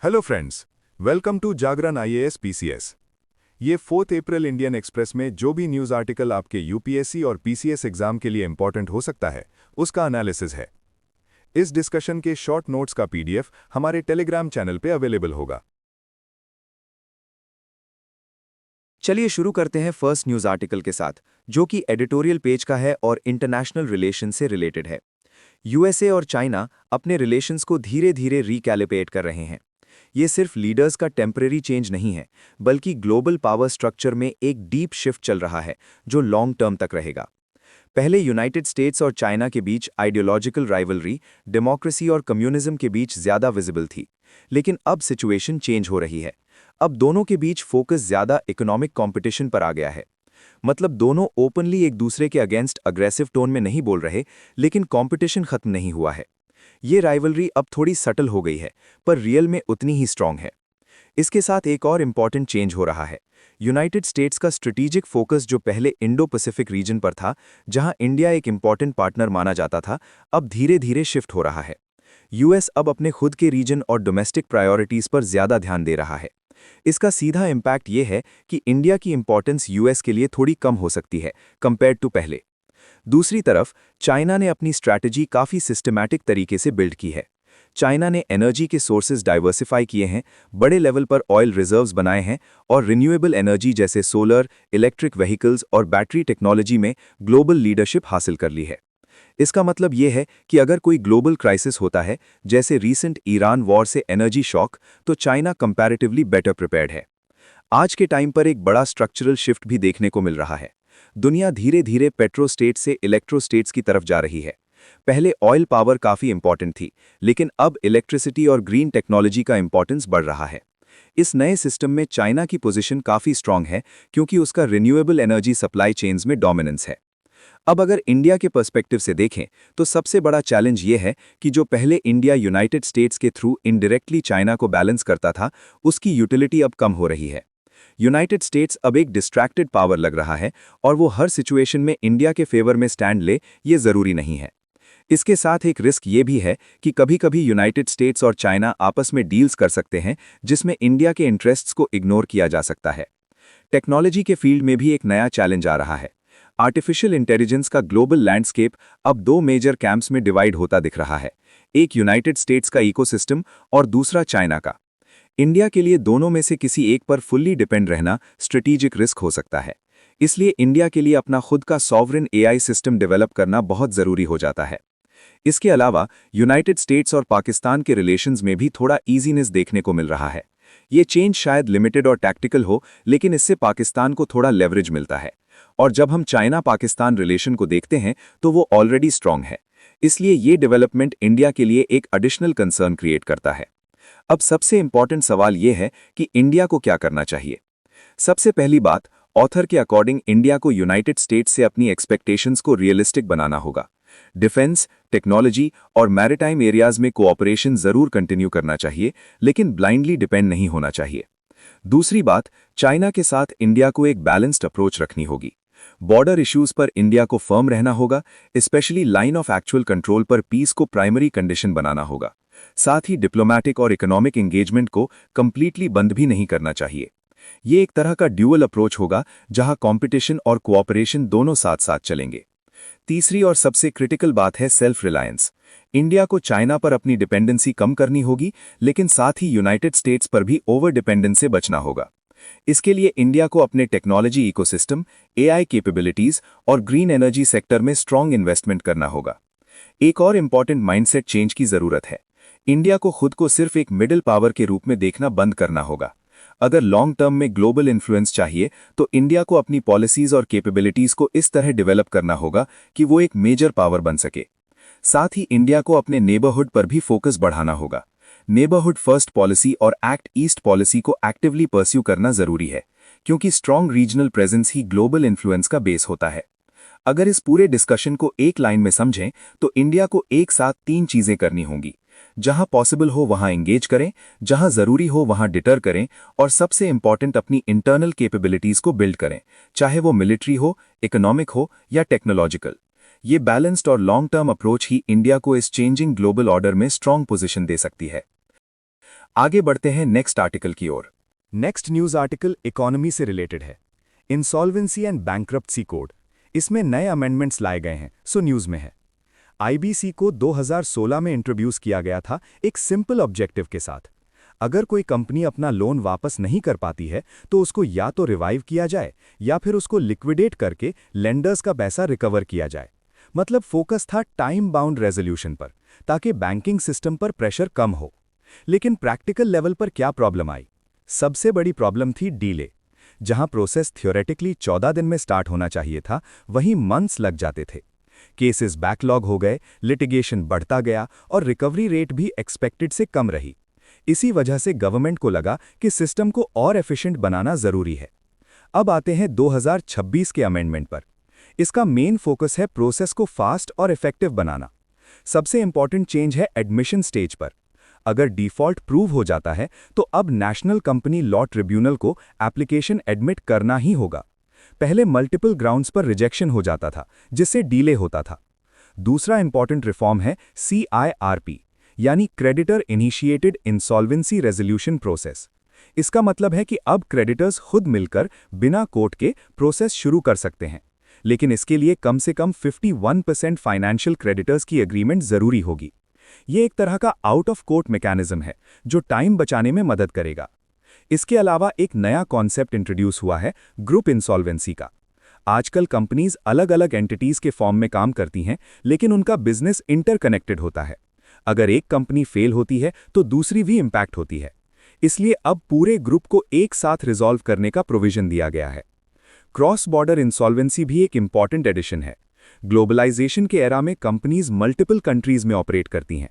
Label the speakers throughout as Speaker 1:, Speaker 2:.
Speaker 1: Hello friends, welcome to Jagran IAS PCS. ये 4 April Indian Express में जो भी न्यूज़ आर्टिकल आपके यूपीएससी और पीसीएस एग्जाम के लिए इंपॉर्टेंट हो सकता है, उसका एनालिसिस है। इस डिस्कशन के शॉर्ट नोट्स का पीडीएफ हमारे टेलीग्राम चैनल पे अवेलेबल होगा।
Speaker 2: चलिए शुरू करते हैं फर्स्ट न्यूज़ आर्टिकल के साथ, जो कि एडिटोरियल पेज का है और इंटरनेशनल रिलेशन से रिलेटेड है। यूएसए और चाइना अपने रिलेशंस को धीरे धीरे रिकैलिब्रेट कर रहे हैं। ये सिर्फ लीडर्स का टेम्परेरी चेंज नहीं है, बल्कि ग्लोबल पावर स्ट्रक्चर में एक डीप शिफ्ट चल रहा है जो लॉन्ग टर्म तक रहेगा। पहले यूनाइटेड स्टेट्स और चाइना के बीच आइडियोलॉजिकल राइवलरी, डेमोक्रेसी और कम्युनिज्म के बीच ज्यादा विजिबल थी, लेकिन अब सिचुएशन चेंज हो रही है। अब दोनों के बीच फोकस ज्यादा इकोनॉमिक कंपटीशन पर आ गया है। मतलब दोनों ओपनली एक दूसरे के अगेंस्ट अग्रेसिव टोन में नहीं बोल रहे, लेकिन कंपटीशन खत्म नहीं हुआ है। ये राइवलरी अब थोड़ी सटल हो गई है, पर रियल में उतनी ही स्ट्रांग है। इसके साथ एक और इम्पॉर्टेंट चेंज हो रहा है। यूनाइटेड स्टेट्स का स्ट्रेटेजिक फोकस जो पहले इंडो पैसिफिक रीजन पर था, जहां इंडिया एक इम्पॉर्टेंट पार्टनर माना जाता था, अब धीरे धीरे शिफ्ट हो रहा है। यूएस अब अपने खुद के रीजन और डोमेस्टिक प्रायोरिटीज पर ज्यादा ध्यान दे रहा है। इसका सीधा इम्पैक्ट ये है कि इंडिया की इंपॉर्टेंस यूएस के लिए थोड़ी कम हो सकती है कंपेयर टू पहले। दूसरी तरफ चाइना ने अपनी स्ट्रैटेजी काफ़ी सिस्टमैटिक तरीके से बिल्ड की है। चाइना ने एनर्जी के सोर्सेज डाइवर्सिफाई किए हैं, बड़े लेवल पर ऑयल रिजर्व्स बनाए हैं और रिन्यूएबल एनर्जी जैसे सोलर, इलेक्ट्रिक व्हीकल्स और बैटरी टेक्नोलॉजी में ग्लोबल लीडरशिप हासिल कर ली है। इसका मतलब ये है कि अगर कोई ग्लोबल क्राइसिस होता है, जैसे रीसेंट ईरान वॉर से एनर्जी शॉक, तो चाइना कंपैरेटिवली बेटर प्रिपेयर्ड है। आज के टाइम पर एक बड़ा स्ट्रक्चरल शिफ्ट भी देखने को मिल रहा है। दुनिया धीरे धीरे पेट्रो स्टेट से इलेक्ट्रो स्टेट्स की तरफ जा रही है। पहले ऑयल पावर काफ़ी इंपॉर्टेंट थी, लेकिन अब इलेक्ट्रिसिटी और ग्रीन टेक्नोलॉजी का इंपॉर्टेंस बढ़ रहा है। इस नए सिस्टम में चाइना की पोजीशन काफ़ी स्ट्रांग है, क्योंकि उसका रिन्यूएबल एनर्जी सप्लाई चेन्स में डोमिनेंस है। अब अगर इंडिया के पर्सपेक्टिव से देखें, तो सबसे बड़ा चैलेंज ये है कि जो पहले इंडिया यूनाइटेड स्टेट्स के थ्रू इनडायरेक्टली चाइना को बैलेंस करता था, उसकी यूटिलिटी अब कम हो रही है। यूनाइटेड स्टेट्स अब एक डिस्ट्रैक्टेड पावर लग रहा है, और वो हर सिचुएशन में इंडिया के फेवर में स्टैंड ले, ये ज़रूरी नहीं है। इसके साथ एक रिस्क ये भी है कि कभी-कभी यूनाइटेड स्टेट्स और चाइना आपस में डील्स कर सकते हैं, जिसमें इंडिया के इंटरेस्ट्स को इग्नोर किया जा सकता है। टेक्नोलॉजी के फील्ड में भी एक नया चैलेंज आ रहा है। आर्टिफिशियल इंटेलिजेंस का ग्लोबल लैंडस्केप अब 2 मेजर कैंप्स में डिवाइड होता दिख रहा है, एक यूनाइटेड स्टेट्स का इकोसिस्टम और दूसरा चाइना का। इंडिया के लिए दोनों में से किसी एक पर फुल्ली डिपेंड रहना स्ट्रेटेजिक रिस्क हो सकता है। इसलिए इंडिया के लिए अपना खुद का सॉवरेन एआई सिस्टम डेवलप करना बहुत ज़रूरी हो जाता है। इसके अलावा यूनाइटेड स्टेट्स और पाकिस्तान के रिलेशंस में भी थोड़ा ईजीनेस देखने को मिल रहा है। ये चेंज शायद लिमिटेड और टैक्टिकल हो, लेकिन इससे पाकिस्तान को थोड़ा लेवरेज मिलता है। और जब हम चाइना पाकिस्तान रिलेशन को देखते हैं, तो वो ऑलरेडी स्ट्रांग है। इसलिए ये डेवलपमेंट इंडिया के लिए एक एडिशनल कंसर्न क्रिएट करता है। अब सबसे इंपॉर्टेंट सवाल ये है कि इंडिया को क्या करना चाहिए। सबसे पहली बात, ऑथर के अकॉर्डिंग इंडिया को यूनाइटेड स्टेट्स से अपनी एक्सपेक्टेशंस को रियलिस्टिक बनाना होगा। डिफेंस, टेक्नोलॉजी और मैरिटाइम एरियाज में कोऑपरेशन जरूर कंटिन्यू करना चाहिए, लेकिन ब्लाइंडली डिपेंड नहीं होना चाहिए। दूसरी बात, चाइना के साथ इंडिया को एक बैलेंस्ड अप्रोच रखनी होगी। बॉर्डर इश्यूज पर इंडिया को फर्म रहना होगा, specially line of actual control पर पीस को प्राइमरी कंडीशन बनाना होगा। साथ ही डिप्लोमैटिक और इकोनॉमिक एंगेजमेंट को कंप्लीटली बंद भी नहीं करना चाहिए। ये एक तरह का ड्यूअल अप्रोच होगा, जहां कंपटीशन और कोऑपरेशन दोनों साथ साथ चलेंगे। तीसरी और सबसे क्रिटिकल बात है सेल्फ रिलायंस। इंडिया को चाइना पर अपनी डिपेंडेंसी कम करनी होगी, लेकिन साथ ही यूनाइटेड स्टेट्स पर भी ओवर डिपेंडेंस से बचना होगा। इसके लिए इंडिया को अपने टेक्नोलॉजी इकोसिस्टम, एआई कैपेबिलिटीज और ग्रीन एनर्जी सेक्टर में स्ट्रांग इन्वेस्टमेंट करना होगा। एक और इंपॉर्टेंट माइंडसेट चेंज की जरूरत है। इंडिया को खुद को सिर्फ एक मिडिल पावर के रूप में देखना बंद करना होगा। अगर लॉन्ग टर्म में ग्लोबल इन्फ्लुएंस चाहिए, तो इंडिया को अपनी पॉलिसीज और कैपेबिलिटीज को इस तरह डेवलप करना होगा कि वो एक मेजर पावर बन सके। साथ ही इंडिया को अपने नेबरहुड पर भी फोकस बढ़ाना होगा। नेबरहुड फर्स्ट पॉलिसी और एक्ट ईस्ट पॉलिसी को एक्टिवली परस्यू करना जरूरी है, क्योंकि स्ट्रांग रीजनल प्रेजेंस ही ग्लोबल इन्फ्लुएंस का बेस होता है। अगर इस पूरे डिस्कशन को एक लाइन में समझें, तो इंडिया को एक साथ 3 चीजें करनी होंगी। जहां पॉसिबल हो वहां एंगेज करें, जहां जरूरी हो वहां डिटर करें, और सबसे इंपॉर्टेंट अपनी इंटरनल कैपेबिलिटीज को बिल्ड करें, चाहे वो मिलिट्री हो, इकोनॉमिक हो या टेक्नोलॉजिकल। ये बैलेंस्ड और लॉन्ग टर्म अप्रोच ही इंडिया को इस चेंजिंग ग्लोबल ऑर्डर में स्ट्रांग पोजीशन दे सकती है। आगे बढ़ते हैं नेक्स्ट आर्टिकल की ओर।
Speaker 1: नेक्स्ट न्यूज़ आर्टिकल इकोनॉमी से रिलेटेड है। इंसॉल्वेंसी एंड बैंक्रप्सी कोड, इसमें नए अमेंडमेंट्स लाए गए हैं, सो न्यूज़ में है। आईबीसी को 2016 में इंट्रोड्यूस किया गया था एक सिंपल ऑब्जेक्टिव के साथ। अगर कोई कंपनी अपना लोन वापस नहीं कर पाती है तो उसको या तो रिवाइव किया जाए या फिर उसको लिक्विडेट करके लेंडर्स का पैसा रिकवर किया जाए। मतलब फोकस था टाइम बाउंड रेजोल्यूशन पर, ताकि बैंकिंग सिस्टम पर प्रेशर कम हो। लेकिन प्रैक्टिकल लेवल पर क्या प्रॉब्लम आई? सबसे बड़ी प्रॉब्लम थी डीले। जहां प्रोसेस थियोरेटिकली 14 दिन में स्टार्ट होना चाहिए था, वहीं मंथ्स लग जाते थे। केसेस बैकलॉग हो गए, लिटिगेशन बढ़ता गया और रिकवरी रेट भी एक्सपेक्टेड से कम रही। इसी वजह से गवर्नमेंट को लगा कि सिस्टम को और एफिशिएंट बनाना जरूरी है। अब आते हैं 2026 के अमेंडमेंट पर। इसका मेन फोकस है प्रोसेस को फास्ट और इफेक्टिव बनाना। सबसे इंपॉर्टेंट चेंज है एडमिशन स्टेज पर। अगर डिफॉल्ट प्रूव हो जाता है तो अब नेशनल कंपनी लॉ ट्रिब्यूनल को एप्लीकेशन एडमिट करना ही होगा। पहले मल्टीपल ग्राउंड्स पर रिजेक्शन हो जाता था, जिससे डीले होता था। दूसरा इंपॉर्टेंट रिफॉर्म है CIRP, यानी creditor initiated insolvency resolution process. इसका मतलब है कि अब क्रेडिटर्स खुद मिलकर बिना कोर्ट के प्रोसेस शुरू कर सकते हैं। लेकिन इसके लिए कम से कम 51% फाइनेंशियल क्रेडिटर्स की एग्रीमेंट जरूरी होगी। ये एक तरह का आउट ऑफ कोर्ट मैकेनिज्म है जो टाइम बचाने में मदद करेगा। इसके अलावा एक नया कॉन्सेप्ट इंट्रोड्यूस हुआ है, ग्रुप इंसॉल्वेंसी का। आजकल कंपनीज अलग अलग एंटिटीज के फॉर्म में काम करती हैं, लेकिन उनका बिजनेस इंटरकनेक्टेड होता है। अगर एक कंपनी फेल होती है तो दूसरी भी इंपैक्ट होती है। इसलिए अब पूरे ग्रुप को एक साथ रिजॉल्व करने का प्रोविजन दिया गया है। क्रॉस बॉर्डर इंसॉल्वेंसी भी एक इंपॉर्टेंट एडिशन है। ग्लोबलाइजेशन के एरा में कंपनीज मल्टीपल कंट्रीज में ऑपरेट करती हैं।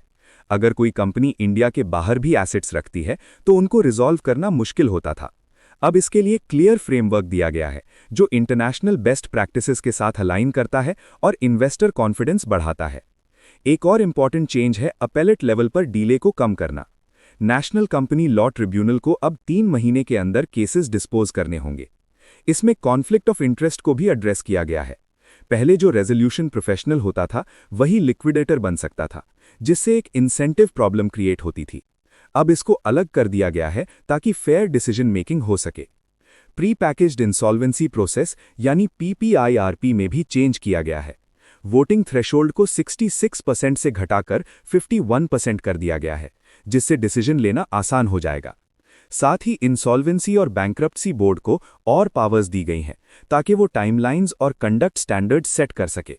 Speaker 1: अगर कोई कंपनी इंडिया के बाहर भी एसेट्स रखती है तो उनको रिजॉल्व करना मुश्किल होता था। अब इसके लिए क्लियर फ्रेमवर्क दिया गया है जो इंटरनेशनल बेस्ट प्रैक्टिसेस के साथ अलाइन करता है और इन्वेस्टर कॉन्फिडेंस बढ़ाता है। एक और इंपॉर्टेंट चेंज है अपेलेट लेवल पर डीले को कम करना। नेशनल कंपनी लॉ ट्रिब्यूनल को अब 3 महीने के अंदर केसेस डिस्पोज करने होंगे। इसमें कॉन्फ्लिक्ट ऑफ इंटरेस्ट को भी एड्रेस किया गया है। पहले जो रेजोल्यूशन प्रोफेशनल होता था वही लिक्विडेटर बन सकता था, जिससे एक इंसेंटिव प्रॉब्लम क्रिएट होती थी। अब इसको अलग कर दिया गया है ताकि फेयर डिसीजन मेकिंग हो सके। प्री पैकेज्ड इंसॉल्वेंसी प्रोसेस यानी PPIRP में भी चेंज किया गया है। वोटिंग थ्रेशोल्ड को 66% से घटाकर 51% कर दिया गया है, जिससे डिसीजन लेना आसान हो जाएगा। साथ ही इंसॉल्वेंसी और बैंक्रप्सी बोर्ड को और पावर्स दी गई हैं ताकि वो टाइमलाइंस और कंडक्ट स्टैंडर्ड्स सेट कर सके।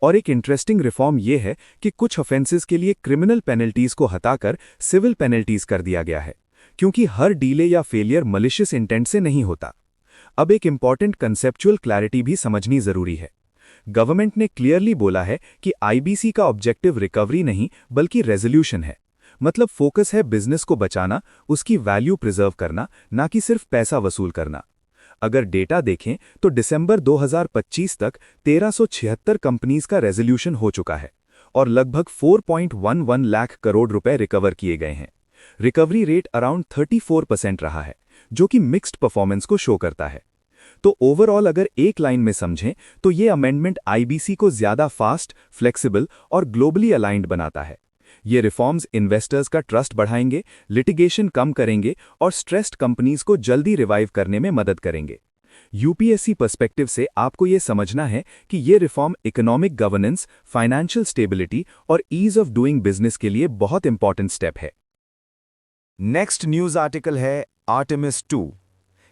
Speaker 1: और एक इंटरेस्टिंग रिफॉर्म ये है कि कुछ ऑफेंसेस के लिए क्रिमिनल पेनल्टीज को हटाकर सिविल पेनल्टीज कर दिया गया है, क्योंकि हर डीले या फेलियर मलिशियस इंटेंट से नहीं होता। अब एक इंपॉर्टेंट कंसेप्चुअल क्लैरिटी भी समझनी जरूरी है। गवर्नमेंट ने क्लियरली बोला है कि आईबीसी का ऑब्जेक्टिव रिकवरी नहीं बल्कि रेजोल्यूशन है। मतलब फोकस है बिजनेस को बचाना, उसकी वैल्यू प्रिजर्व करना, ना कि सिर्फ पैसा वसूल करना। अगर डेटा देखें तो दिसंबर 2025 तक 1376 कंपनीज का रेजोल्यूशन हो चुका है और लगभग 4.11 लाख करोड़ रुपए रिकवर किए गए हैं। रिकवरी रेट अराउंड 34% रहा है, जो कि मिक्स्ड परफॉर्मेंस को शो करता है। तो ओवरऑल अगर एक लाइन में समझें तो ये अमेंडमेंट आईबीसी को ज्यादा फास्ट, फ्लेक्सिबल और ग्लोबली अलाइंड बनाता है। ये रिफॉर्म्स इन्वेस्टर्स का ट्रस्ट बढ़ाएंगे, लिटिगेशन कम करेंगे और स्ट्रेस्ड कंपनीज को जल्दी रिवाइव करने में मदद करेंगे। यूपीएससी पर्सपेक्टिव से आपको ये समझना है कि ये reform economic governance, financial stability और ईज ऑफ डूइंग बिजनेस के लिए बहुत इंपॉर्टेंट स्टेप है।
Speaker 2: नेक्स्ट न्यूज आर्टिकल है आर्टेमिस 2।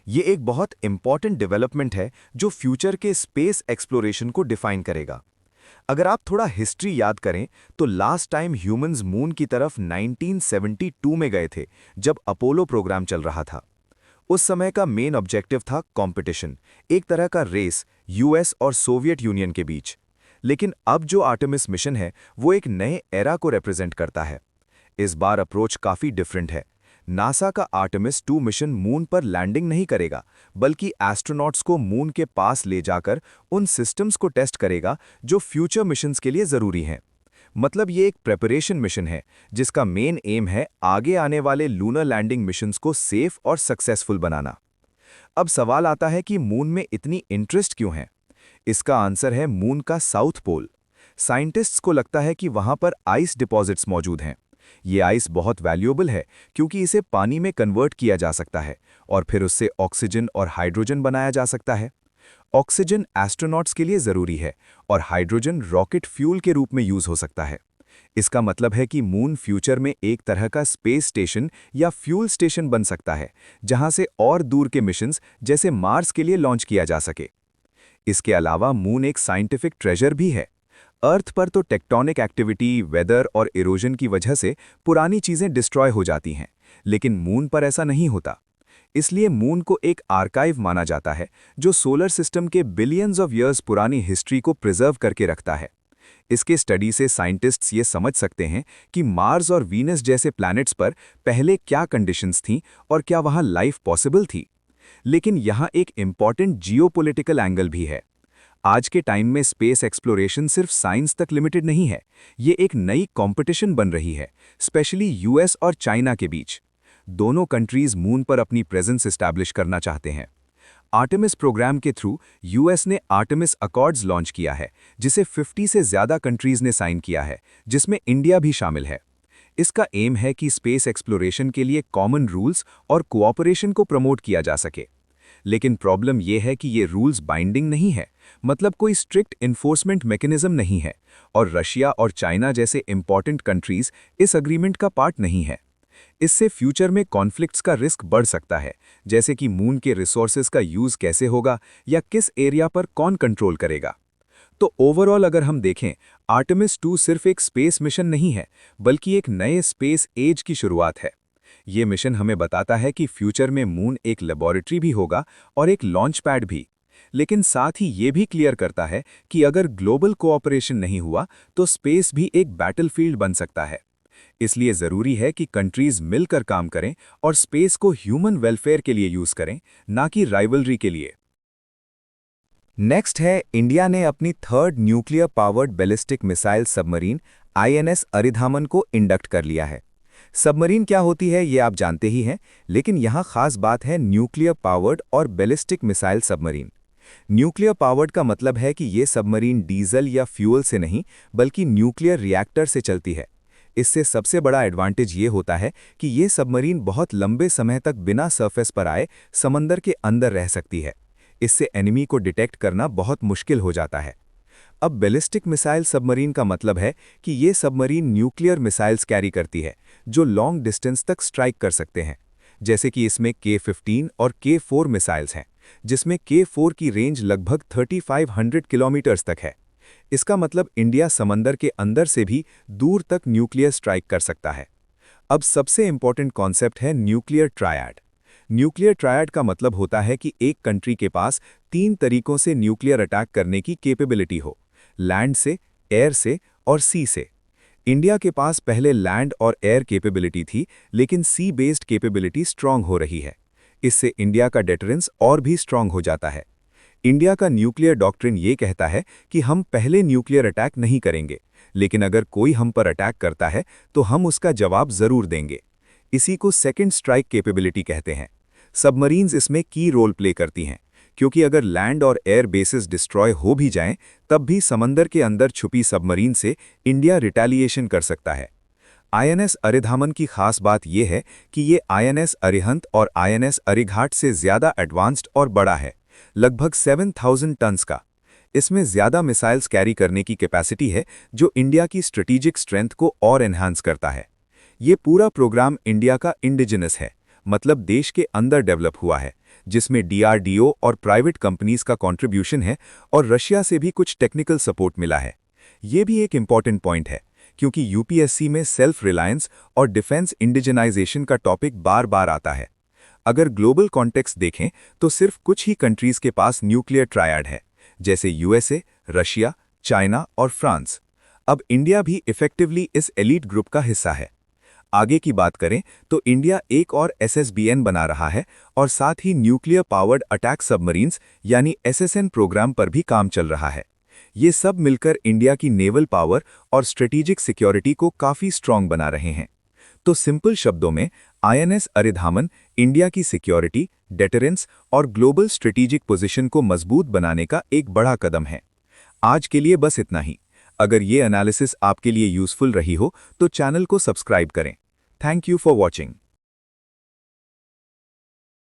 Speaker 2: ये एक बहुत इंपॉर्टेंट डेवलपमेंट है जो फ्यूचर के स्पेस एक्सप्लोरेशन को डिफाइन करेगा। अगर आप थोड़ा हिस्ट्री याद करें तो लास्ट टाइम ह्यूमंस मून की तरफ 1972 में गए थे, जब अपोलो प्रोग्राम चल रहा था। उस समय का मेन ऑब्जेक्टिव था कंपटीशन, एक तरह का रेस यूएस और सोवियत यूनियन के बीच। लेकिन अब जो आर्टेमिस मिशन है वो एक नए एरा को रिप्रेजेंट करता है। इस बार अप्रोच काफी डिफरेंट है। नासा का आर्टेमिस 2 मिशन मून पर लैंडिंग नहीं करेगा, बल्कि एस्ट्रोनॉट्स को मून के पास ले जाकर उन सिस्टम्स को टेस्ट करेगा जो फ्यूचर मिशंस के लिए जरूरी हैं। मतलब ये एक प्रेपरेशन मिशन है जिसका मेन एम है आगे आने वाले लूनर लैंडिंग मिशंस को सेफ और सक्सेसफुल बनाना। अब सवाल आता है कि मून में इतनी इंटरेस्ट क्यों है? इसका आंसर है मून का साउथ पोल। साइंटिस्ट्स को लगता है कि वहां पर आइस डिपॉजिट्स मौजूद हैं, ये आइस बहुत वैल्यूएबल है क्योंकि इसे पानी में कन्वर्ट किया जा सकता है और फिर उससे ऑक्सीजन और हाइड्रोजन बनाया जा सकता है। ऑक्सीजन एस्ट्रोनॉट्स के लिए ज़रूरी है और हाइड्रोजन रॉकेट फ्यूल के रूप में यूज़ हो सकता है। इसका मतलब है कि मून फ्यूचर में एक तरह का स्पेस स्टेशन या फ्यूल स्टेशन बन सकता है, जहां से और दूर के मिशंस जैसे मार्स के लिए लॉन्च किया जा सके। इसके अलावा मून एक साइंटिफिक ट्रेजर भी है। अर्थ पर तो टेक्टोनिक एक्टिविटी, वेदर और इरोजन की वजह से पुरानी चीज़ें डिस्ट्रॉय हो जाती हैं, लेकिन मून पर ऐसा नहीं होता। इसलिए मून को एक आर्काइव माना जाता है जो सोलर सिस्टम के बिलियंस ऑफ ईयर्स पुरानी हिस्ट्री को प्रिजर्व करके रखता है। इसके स्टडी से साइंटिस्ट्स ये समझ सकते हैं कि मार्स और वीनस जैसे प्लैनेट्स पर पहले क्या कंडीशंस थीं और क्या वहां लाइफ पॉसिबल थी। लेकिन यहाँ एक इम्पॉर्टेंट जियोपॉलिटिकल एंगल भी है। आज के टाइम में स्पेस एक्सप्लोरेशन सिर्फ साइंस तक लिमिटेड नहीं है, ये एक नई कंपटीशन बन रही है, स्पेशली यूएस और चाइना के बीच। दोनों कंट्रीज मून पर अपनी प्रेजेंस एस्टैब्लिश करना चाहते हैं। आर्टेमिस प्रोग्राम के थ्रू यूएस ने आर्टेमिस अकॉर्ड्स लॉन्च किया है, जिसे 50 से ज़्यादा कंट्रीज ने साइन किया है, जिसमें इंडिया भी शामिल है। इसका एम है कि स्पेस एक्सप्लोरेशन के लिए कॉमन रूल्स और कोऑपरेशन को प्रमोट किया जा सके। लेकिन प्रॉब्लम यह है कि ये रूल्स बाइंडिंग नहीं है, मतलब कोई स्ट्रिक्ट इन्फोर्समेंट मैकेनिज्म नहीं है, और रशिया और चाइना जैसे इंपॉर्टेंट कंट्रीज इस अग्रीमेंट का पार्ट नहीं है। इससे फ्यूचर में कॉन्फ्लिक्ट्स का रिस्क बढ़ सकता है, जैसे कि मून के रिसोर्सेज का यूज कैसे होगा या किस एरिया पर कौन कंट्रोल करेगा। तो ओवरऑल अगर हम देखें, आर्टेमिस 2 सिर्फ एक स्पेस मिशन नहीं है, बल्कि एक नए स्पेस एज की शुरुआत है। ये मिशन हमें बताता है कि फ्यूचर में मून एक लेबोरेटरी भी होगा और एक लॉन्च पैड भी। लेकिन साथ ही ये भी क्लियर करता है कि अगर ग्लोबल कोऑपरेशन नहीं हुआ तो स्पेस भी एक बैटलफील्ड बन सकता है। इसलिए ज़रूरी है कि कंट्रीज मिलकर काम करें और स्पेस को ह्यूमन वेलफेयर के लिए यूज़ करें, ना कि राइवलरी के लिए। नेक्स्ट है, इंडिया ने अपनी third nuclear powered ballistic missile submarine INS Aridhaman को इंडक्ट कर लिया है। सबमरीन क्या होती है ये आप जानते ही हैं, लेकिन यहाँ खास बात है न्यूक्लियर पावर्ड और ballistic missile submarine. Nuclear powered का मतलब है कि ये सबमरीन डीजल या फ्यूल से नहीं, बल्कि न्यूक्लियर रिएक्टर से चलती है। इससे सबसे बड़ा एडवांटेज ये होता है कि ये सबमरीन बहुत लंबे समय तक बिना सरफेस पर आए समंदर के अंदर रह सकती है। इससे एनिमी को डिटेक्ट करना बहुत मुश्किल हो जाता है। अब बैलिस्टिक मिसाइल सबमरीन का मतलब है कि ये सबमरीन न्यूक्लियर मिसाइल्स कैरी करती है, जो लॉन्ग डिस्टेंस तक स्ट्राइक कर सकते हैं। जैसे कि इसमें K-15 और K-4 मिसाइल्स हैं, जिसमें K-4 की रेंज लगभग 3500 किलोमीटर्स तक है। इसका मतलब इंडिया समंदर के अंदर से भी दूर तक न्यूक्लियर स्ट्राइक कर सकता है। अब सबसे इंपॉर्टेंट कॉन्सेप्ट है न्यूक्लियर ट्रायड। न्यूक्लियर ट्रायड का मतलब होता है कि एक कंट्री के पास 3 तरीकों से न्यूक्लियर अटैक करने की कैपेबिलिटी हो, लैंड से, एयर से और सी से। इंडिया के पास पहले लैंड और एयर कैपेबिलिटी थी, लेकिन सी बेस्ड कैपेबिलिटी स्ट्रांग हो रही है। इससे इंडिया का डेटरेंस और भी स्ट्रांग हो जाता है। इंडिया का न्यूक्लियर डॉक्ट्रिन ये कहता है कि हम पहले न्यूक्लियर अटैक नहीं करेंगे, लेकिन अगर कोई हम पर अटैक करता है तो हम उसका जवाब जरूर देंगे। इसी को सेकंड स्ट्राइक कैपेबिलिटी कहते हैं। सबमरीन्स इसमें की रोल प्ले करती हैं, क्योंकि अगर लैंड और एयर बेसिस डिस्ट्रॉय हो भी जाएं, तब भी समंदर के अंदर छुपी सबमरीन से इंडिया रिटेलिएशन कर सकता है। आईएनएस अरिधामन की खास बात यह है कि ये आईएनएस अरिहंत और आईएनएस अरिघाट से ज़्यादा एडवांस्ड और बड़ा है, लगभग 7000 टन्स का। इसमें ज़्यादा मिसाइल्स कैरी करने की कैपेसिटी है, जो इंडिया की स्ट्रेटेजिक स्ट्रेंथ को और एनहांस करता है। ये पूरा प्रोग्राम इंडिया का इंडिजिनस है, मतलब देश के अंदर डेवलप हुआ है, जिसमें डीआरडीओ और प्राइवेट कंपनीज का कंट्रीब्यूशन है और रशिया से भी कुछ टेक्निकल सपोर्ट मिला है। ये भी एक इम्पॉर्टेंट पॉइंट है, क्योंकि यूपीएससी में सेल्फ रिलायंस और डिफेंस इंडिजनाइजेशन का टॉपिक बार बार आता है। अगर ग्लोबल कॉन्टेक्स्ट देखें तो सिर्फ कुछ ही कंट्रीज के पास न्यूक्लियर ट्रायड है, जैसे यूएसए, रशिया, चाइना और फ्रांस। अब इंडिया भी इफेक्टिवली इस एलीट ग्रुप का हिस्सा है। आगे की बात करें तो इंडिया एक और एसएसबीएन बना रहा है और साथ ही न्यूक्लियर पावर्ड अटैक सबमरीन्स यानी एसएसएन प्रोग्राम पर भी काम चल रहा है। ये सब मिलकर इंडिया की नेवल पावर और स्ट्रेटेजिक सिक्योरिटी को काफ़ी स्ट्रांग बना रहे हैं। तो सिंपल शब्दों में आईएनएस अरिधामन इंडिया की सिक्योरिटी, डेटरेंस और ग्लोबल स्ट्रेटेजिक पोजीशन को मजबूत बनाने का एक बड़ा कदम है। आज के लिए बस इतना ही।
Speaker 1: अगर ये एनालिसिस आपके लिए यूजफुल रही हो तो चैनल को सब्सक्राइब करें। Thank you for watching.